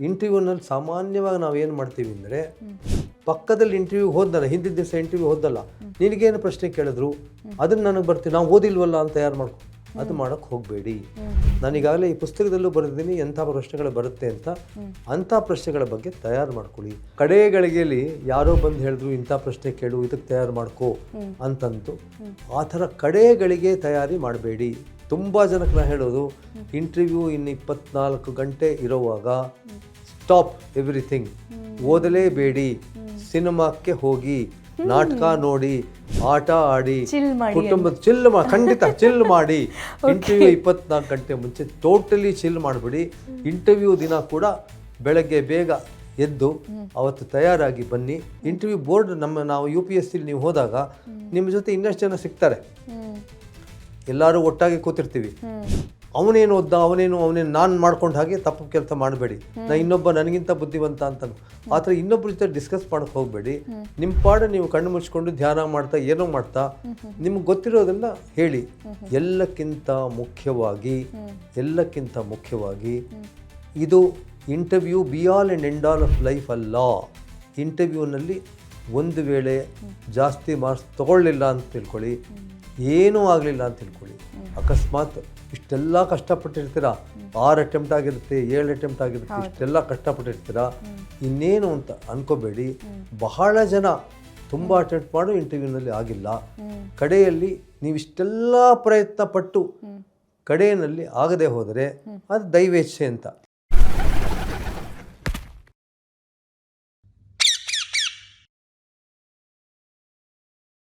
ಇಂಟರ್ವ್ಯೂನಲ್ಲಿ ಸಾಮಾನ್ಯವಾಗಿ ನಾವು ಏನು ಮಾಡ್ತೀವಿ ಅಂದರೆ ಪಕ್ಕದಲ್ಲಿ ಇಂಟರ್ವ್ಯೂ ಹೋದಲ್ಲ, ಹಿಂದಿನ ದಿವಸ ಇಂಟರ್ವ್ಯೂ ಹೋದಲ್ಲ, ನಿನಗೇನು ಪ್ರಶ್ನೆ ಕೇಳಿದ್ರು ಅದನ್ನು ನನಗೆ ಬರ್ತೀನಿ, ನಾವು ಓದಿಲ್ವಲ್ಲ ಅಂತ ಯಾರು ಮಾಡ್ಕೊ, ಅದು ಮಾಡೋಕ್ಕೆ ಹೋಗಬೇಡಿ. ನಾನೀಗಾಗಲೇ ಈ ಪುಸ್ತಕದಲ್ಲೂ ಬರೆದಿದ್ದೀನಿ ಎಂಥ ಪ್ರಶ್ನೆಗಳು ಬರುತ್ತೆ ಅಂತ. ಅಂಥ ಪ್ರಶ್ನೆಗಳ ಬಗ್ಗೆ ತಯಾರು ಮಾಡ್ಕೊಳ್ಳಿ. ಕಡೆ ಗಳಿಗೆಯಲ್ಲಿ ಯಾರೋ ಬಂದು ಹೇಳಿದ್ರು ಇಂಥ ಪ್ರಶ್ನೆ ಕೇಳು, ಇದಕ್ಕೆ ತಯಾರು ಮಾಡ್ಕೋ ಅಂತಂದು ಆ ಥರ ಕಡೆಗಳಿಗೆ ತಯಾರಿ ಮಾಡಬೇಡಿ. ತುಂಬ ಜನಕ್ಕೆ ನಾನು ಹೇಳೋದು, ಇಂಟರ್ವ್ಯೂ ಇನ್ನು 24 ಗಂಟೆ ಇರೋವಾಗ ಸ್ಟಾಪ್ ಎವ್ರಿಥಿಂಗ್, ಓದಲೇಬೇಡಿ, ಸಿನಿಮಾಕ್ಕೆ ಹೋಗಿ, ನಾಟಕ ನೋಡಿ, ಆಟ ಆಡಿ, ಕುಟುಂಬದ ಖಂಡಿತ ಚಿಲ್ ಮಾಡಿ. ಇಂಟರ್ವ್ಯೂ 24 ಗಂಟೆ ಮುಂಚೆ ಟೋಟಲಿ ಚಿಲ್ ಮಾಡಿಬಿಡಿ. ಇಂಟರ್ವ್ಯೂ ದಿನ ಕೂಡ ಬೆಳಗ್ಗೆ ಬೇಗ ಎದ್ದು ಅವತ್ತು ತಯಾರಾಗಿ ಬನ್ನಿ. ಇಂಟರ್ವ್ಯೂ ಬೋರ್ಡ್ ನಾವು UPSC ನೀವು ಹೋದಾಗ ನಿಮ್ಮ ಜೊತೆ ಇನ್ನಷ್ಟು ಜನ ಸಿಗ್ತಾರೆ, ಎಲ್ಲರೂ ಒಟ್ಟಾಗಿ ಕೂತಿರ್ತೀವಿ. ಅವನೇನು ಓದ್ದ, ಅವನೇನು ನಾನು ಮಾಡ್ಕೊಂಡು ಹಾಗೆ ತಪ್ಪು ಕೆಲಸ ಮಾಡಬೇಡಿ. ಇನ್ನೊಬ್ಬ ನನಗಿಂತ ಬುದ್ಧಿವಂತ ಅಂತ ಆ ಥರ ಇನ್ನೊಬ್ಬರ ಜೊತೆ ಡಿಸ್ಕಸ್ ಮಾಡೋಕ್ಕೆ ಹೋಗಬೇಡಿ. ನಿಮ್ಮ ಪಾಡ ನೀವು ಕಣ್ಣು ಮುಚ್ಕೊಂಡು ಧ್ಯಾನ ಮಾಡ್ತಾ ಏನೋ ಮಾಡ್ತಾ ನಿಮ್ಗೆ ಗೊತ್ತಿರೋದನ್ನ ಹೇಳಿ. ಎಲ್ಲಕ್ಕಿಂತ ಮುಖ್ಯವಾಗಿ ಇದು interview B all and end all of life ಅಲ್ಲ. ಇಂಟರ್ವ್ಯೂನಲ್ಲಿ ಒಂದು ವೇಳೆ ಜಾಸ್ತಿ ಮಾರ್ಕ್ಸ್ ತೊಗೊಳ್ಳಿಲ್ಲ ಅಂತ ತಿಳ್ಕೊಳ್ಳಿ, ಏನೂ ಆಗಲಿಲ್ಲ ಅಂತ ತಿಳ್ಕೊಳ್ಳಿ, ಅಕಸ್ಮಾತ್ ಇಷ್ಟೆಲ್ಲ ಕಷ್ಟಪಟ್ಟಿರ್ತೀರ, 6 ಅಟೆಂಪ್ಟ್ ಆಗಿರುತ್ತೆ, 7 ಅಟೆಂಪ್ಟ್ ಆಗಿರುತ್ತೆ, ಇಷ್ಟೆಲ್ಲ ಕಷ್ಟಪಟ್ಟಿರ್ತೀರ, ಇನ್ನೇನು ಅಂತ ಅನ್ಕೋಬೇಡಿ. ಬಹಳ ಜನ ತುಂಬ ಅಟೆಂಪ್ಟ್ ಮಾಡು ಇಂಟರ್ವ್ಯೂನಲ್ಲಿ ಆಗಿಲ್ಲ. ಕಡೆಯಲ್ಲಿ ನೀವು ಇಷ್ಟೆಲ್ಲ ಪ್ರಯತ್ನ ಪಟ್ಟು ಕಡೆಯಲ್ಲಿ ಆಗದೆ ಹೋದರೆ ಅದು ದೈವೇಚ್ಛೆ ಅಂತ.